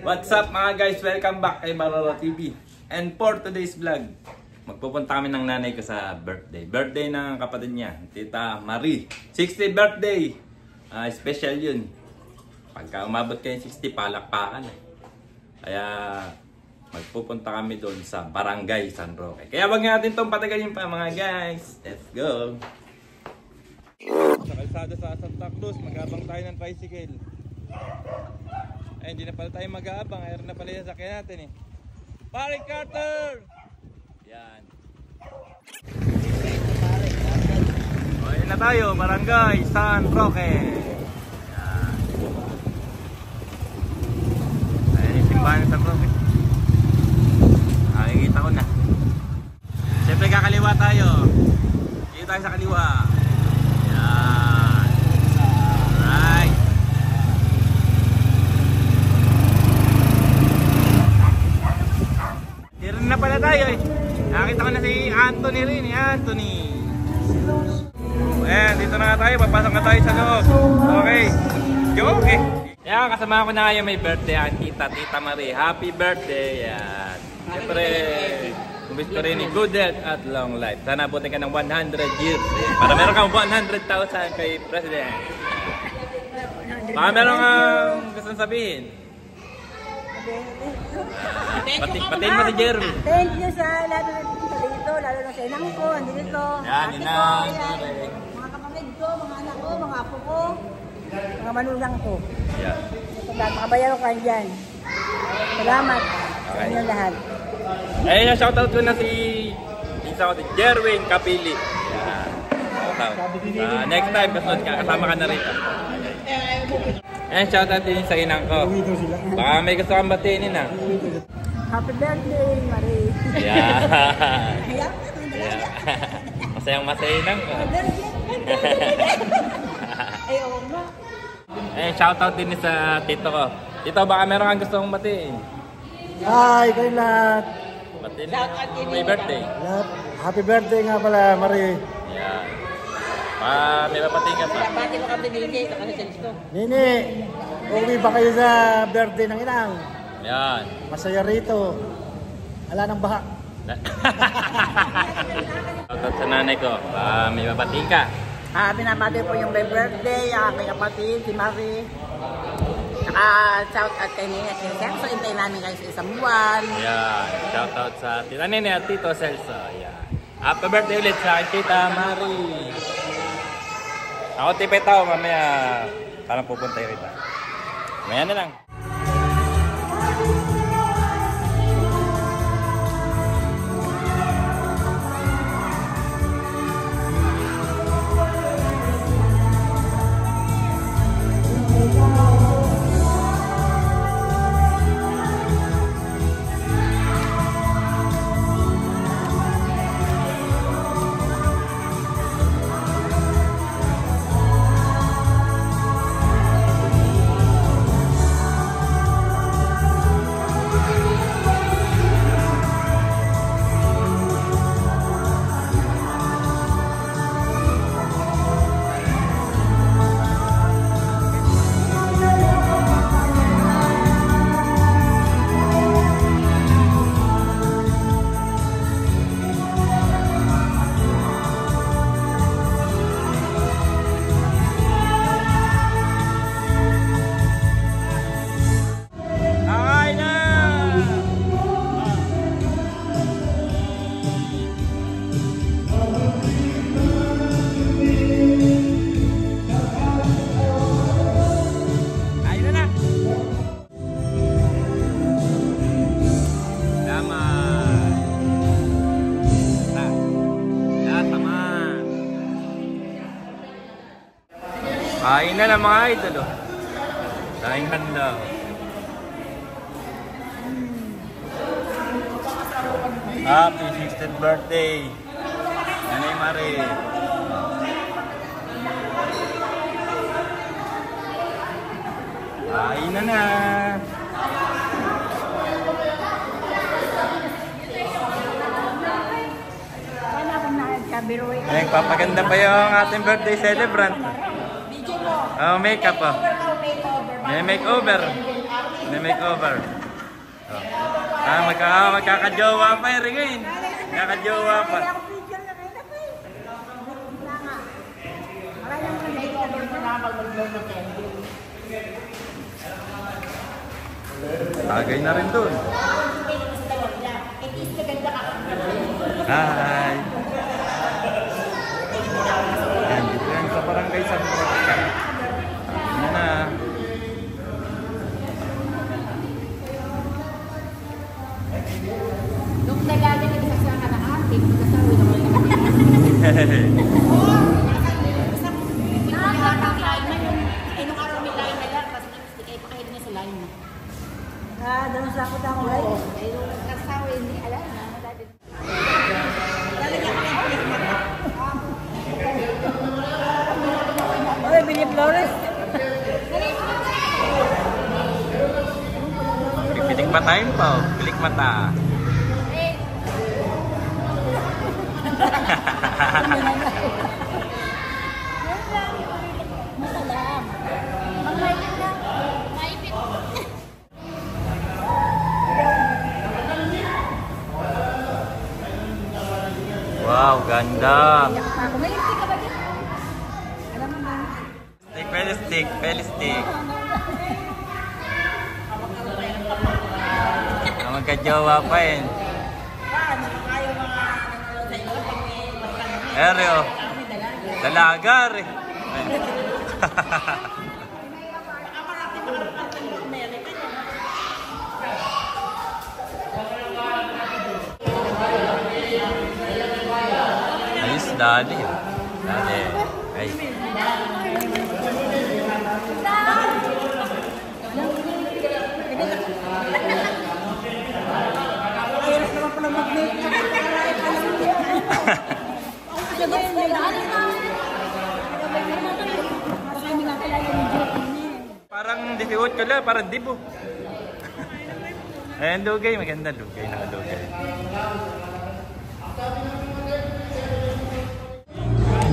What's up mga guys? Welcome back kay Maroro TV. And for today's vlog, magpupunta kami ng nanay ko sa birthday. Birthday ng kapatid niya, Tita Marie. 60th birthday! Special yun. Pagka umabot kayo 60, palakpakan eh. Kaya magpupunta kami doon sa Barangay San Roque. Kaya wag natin itong patagalin pa mga guys. Let's go! Sa kalsada sa Santa Cruz, mag-abang tayo ng tricycle. Ay, hindi na pala tayo mag-aabang. Ayan na pala yung sakyan natin eh. Paring Carter! Yan. Ayan na tayo, Barangay San Roque. Yan. Ayan yung simbahan ng San Roque. Nakikita ko na. Siyempre kakaliwa tayo. Dito tayo sa kaliwa. Yan. Right. Meron na pala tayo eh. Nakita ko na si Anthony rin eh. Anthony. Ayan, dito na nga tayo. Papasok na tayo sa loob. Okay. Okay. Ayan, kasama ko na kayo may birthday ang Tita Marie. Happy birthday. Ayan. Siyempre, kumbis ko rin ni good health at long life. Sana abutin ka ng 100 years. Para meron kang 100,000 kay President. Baka meron kang gustong sabihin. Patiin mo si Jeremy. Thank you sa lahat na dito, lalo na sa inang ko, andito. Yan, inang. Mga kapatid ko, mga anak ko, mga apo ko, mga manulang ko. Yan. Makabayan ko kayo dyan. Salamat sa inyo lahat. Ayun, shoutout ko na si Jerwin Kapili. Yan. Shoutout. Next time, kasama ka na rin. Ayan, shoutout din sa inang ko. Baka may gusto kang batiin na. Happy birthday, Marie. Yeah. Yeah. Masayang inang ko. Ayaw nga. Ayan, shoutout din sa tito ko. Tito, baka meron kang gusto kong batiin. Hi, kayo lahat. Batiin na. May birthday. Happy birthday nga pala, Marie. Yeah. May papating ka pa. Pati mo kami Nini, sa kanisalis ko. Nini, uwi ba kayo sa birthday ng inang? Yan. Masaya rito. Wala nang baha. Shoutout sa nanay ko. May papating ka. Binabati po yung my birthday, aking kapatid, si Marie. Saka shout out kay Nini at Celso, intay namin kayo sa isang buwan. Yan. Shoutout sa Tita Nene at Tito Celso. Yan. Happy birthday ulit sa akin, Tita Marie. Ako tipay tao, mamaya parang pupunta rito. Mamaya na lang. Kain na ng mga idol. Kain handa. Happy 60th birthday, Nanay Marie. Kain na. Nagpapaganda pa yung ating birthday celebrant. Oh, makeup oh. May makeover. May makeover. Oh. Magkakajowa pa rin ngayon. Magkakajowa pa. Tagay na rin doon. Hi! Yan, dito yan sa Barangay San Roque. Yan na. Nung nagaling na sa kalahati, magkasawi na wala. Nakakakain na yung inong araw may line na lang, kasi nag-stick ay pakahin niya sa line. Doon sa ako daw. Ay, yung kasawi, hindi, alam na. Oy, Billy Flores. Pipilik mata yun pa, oh. Pilik mata. Masalam. Mamayipit lang. Maipit. Wow, ganda. Maipit ka ba dyan? Alam mo ba? Stick, belly stick. Magkajowa pa yun. Eryo. Dalagar eh. Ayos, dali. Dali. Ay. Parang difiwot ka lang, parang dibo. Ayan, lugay. Maganda lugay. Nakalugay.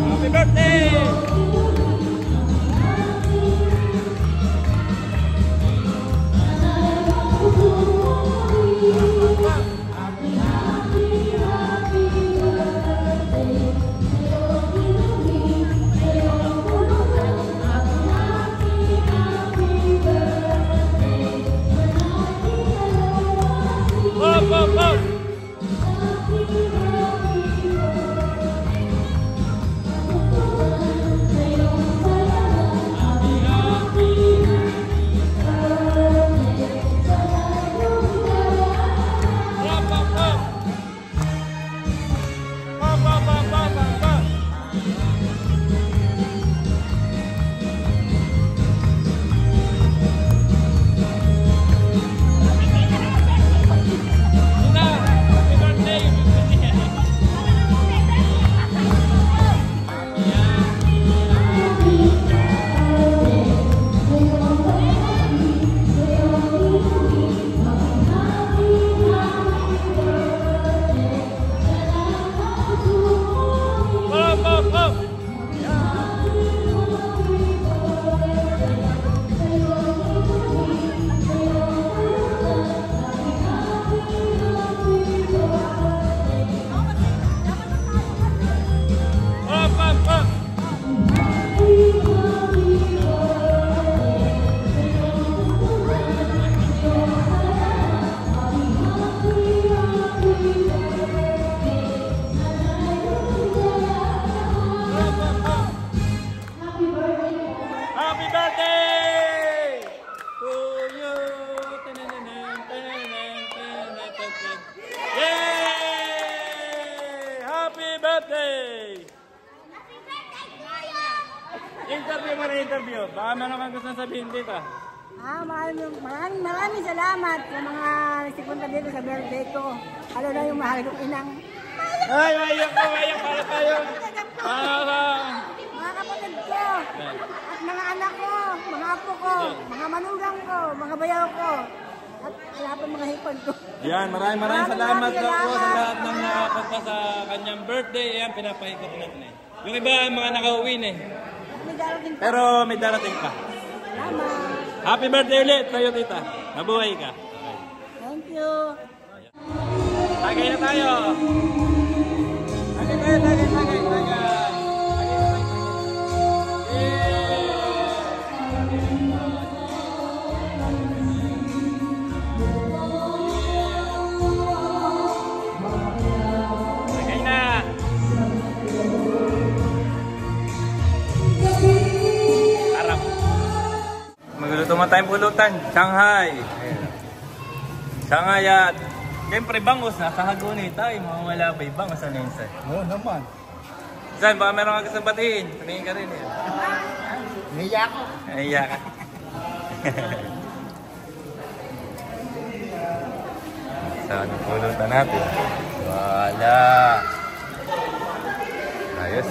Happy birthday! Interview mo na interview. Baka meron kang gusto sabihin dito. Maraming salamat sa mga nagsipunta dito sa birthday ko. Ano na yung mahal kong inang. Ay, mayak para tayo. Mga kapatid ko, at mga anak ko, mga apo ko, mga manugang ko, mga bayaw ko, at lahat ng mga hipon ko. Yan, maraming salamat po sa lahat ng nakapunta sa kanyang birthday. Ayan, pinapaikot natin eh. Yung iba, mga nakauwi na eh. May darating pa. Pero may darating pa. Salamat. Happy birthday ulit sa'yo, tita. Mabuhay ka. Okay. Thank you. Tagay na tayo. Tagay tayo, tagay, tagay, tagay. Magluto mo tayong pulutan. Shanghai. Ayan. Shanghai at siyempre bangus. Nasa Hagonoy tayo. Mawawala pa yung bangus sa Lensay. Oo naman. Saan? Baka meron ka kasang batiin. Tumingin ka rin eh. Niya ako. Nahiya ka. Saan yung pulutan natin? Wala. Ayos.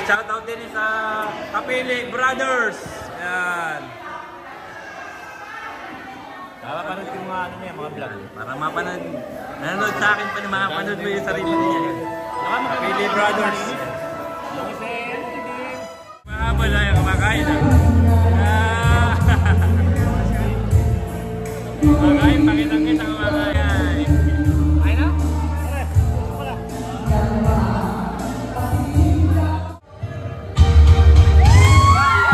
Shoutout din sa Kapili Brothers. Ayan. Kapapanood ko yung mga ano niya, mga vlog. Para mapanood. Nanonood sa akin pa na makapanood mo yung sarili niya. Kapili Brothers. Mahabol na yung kumakain ah. Kumakain, pakitang-kita kumakain. Ay na? Bye.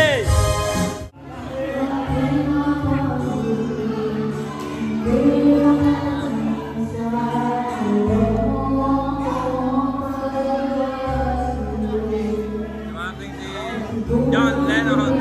birthday! Dumating si John Lennon.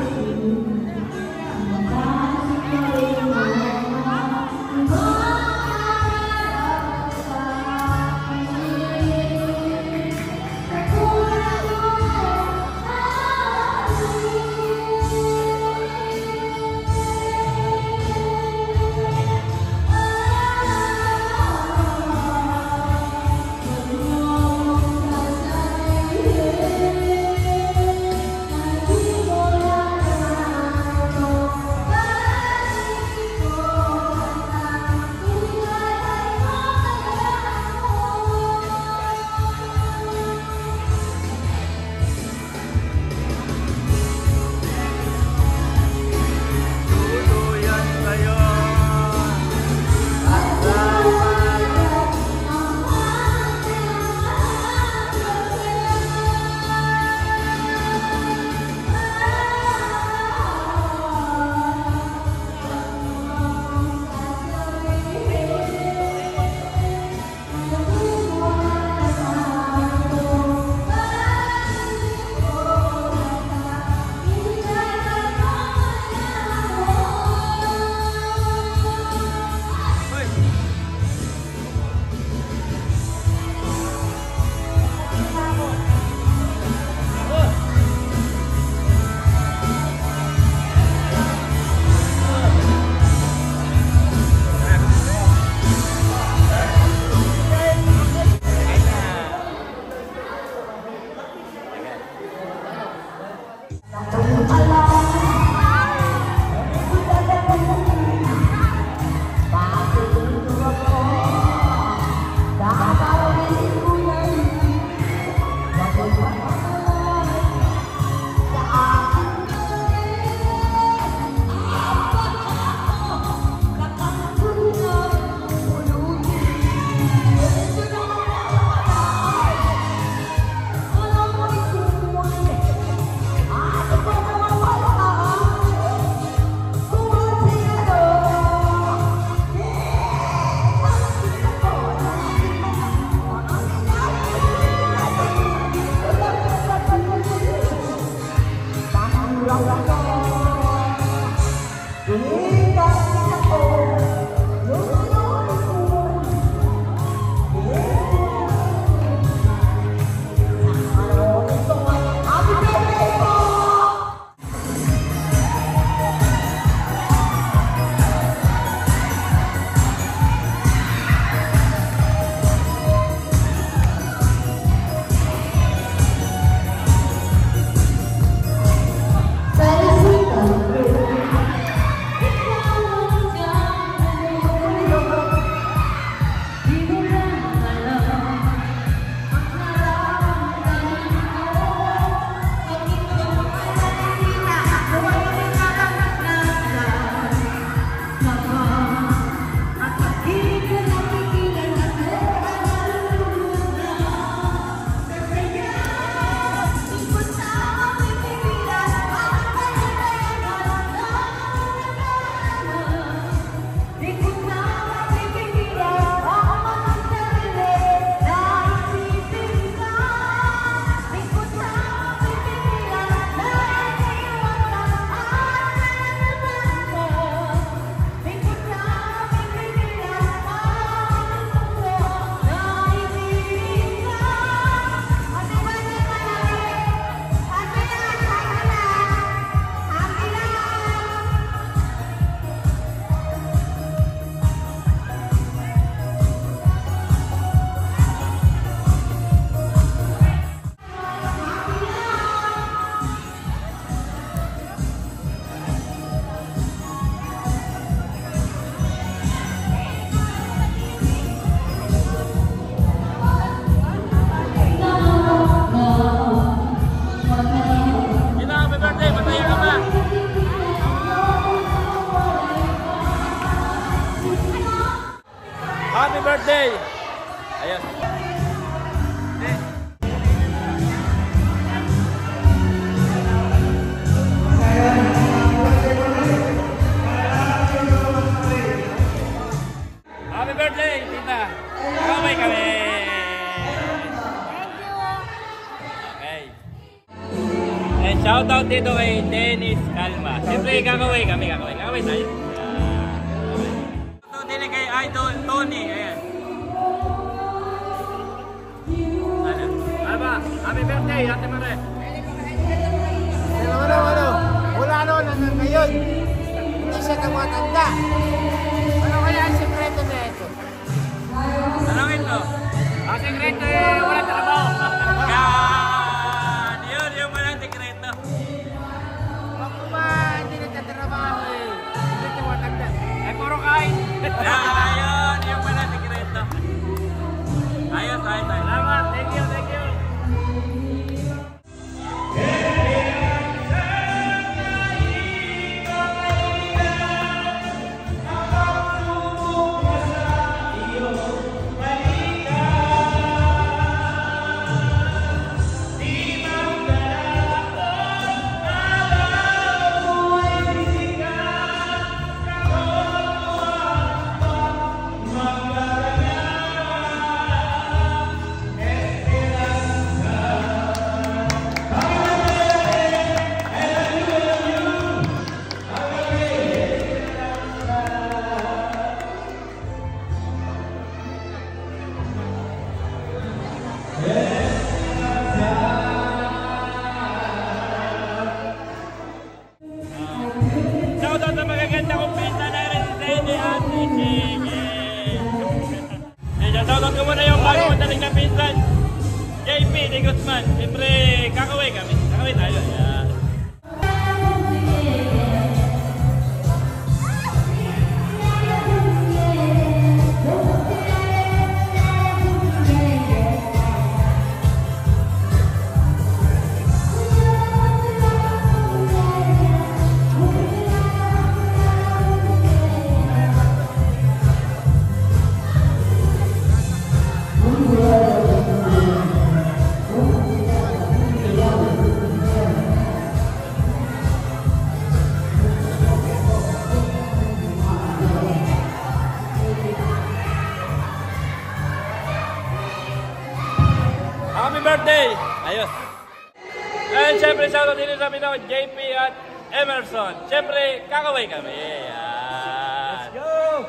Happy birthday! Ayan. dito kay Dennis Calma. Siyempre, kakaway kami. Kakaway tayo. Ito din kay Idol Tony. Ayan. Ano ba? Happy birthday, Ate Mare. Ano? Wala hanggang ngayon. Hindi siya tumatanda. Ano kaya ang sekreto na ito? Tanongin ko. Ang sekreto wala trabaho. Yan! Yun walang sekreto. Kung ba hindi nagtatrabaho hindi tumatanda. Puro kain. Ayun, yung walang sekreto. Ayos. Salamat. Thank you. Shoutout sa magaganda kong pinta na rin si Sandy at si Sige. Shoutout ko muna yung bago madaling na pinsan. JP de Guzman. Siyempre, kakaway kami. Kakaway tayo. Ayan. Happy birthday! Ayos! And syempre, shoutout din sa amin ako, JP at Emerson. Syempre, kakaway kami. Ayan.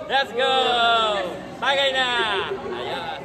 Let's go! Tagay na! Ayan.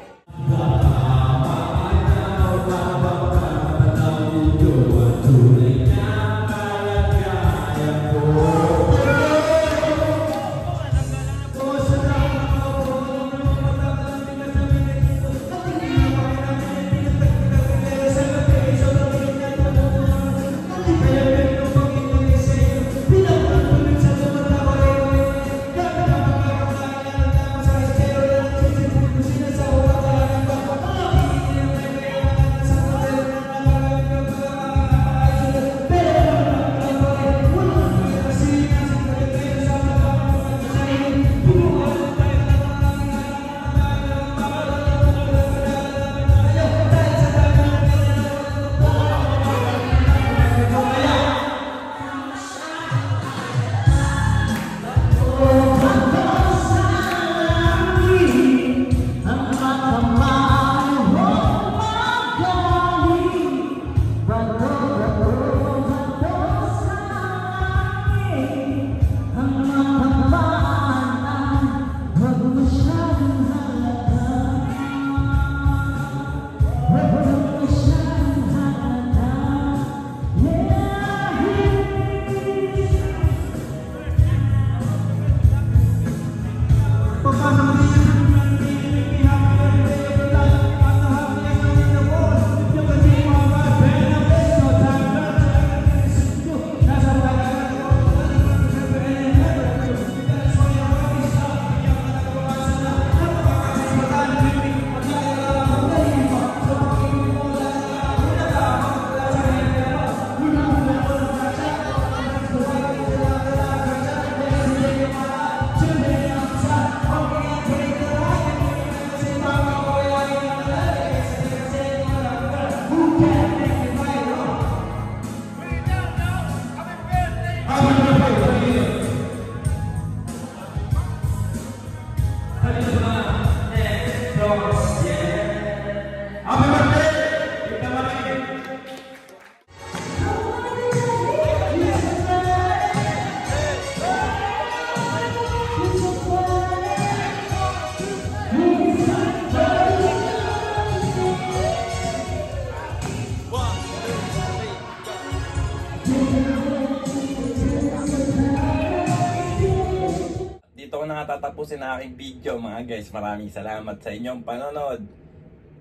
na nga tatapusin ang aking video mga guys. Maraming salamat sa inyong panonood.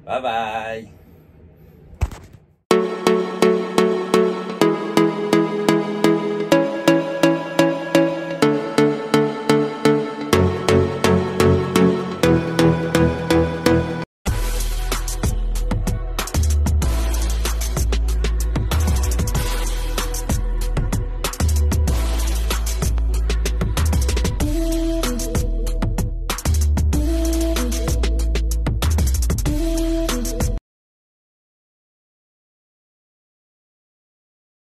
Bye-bye!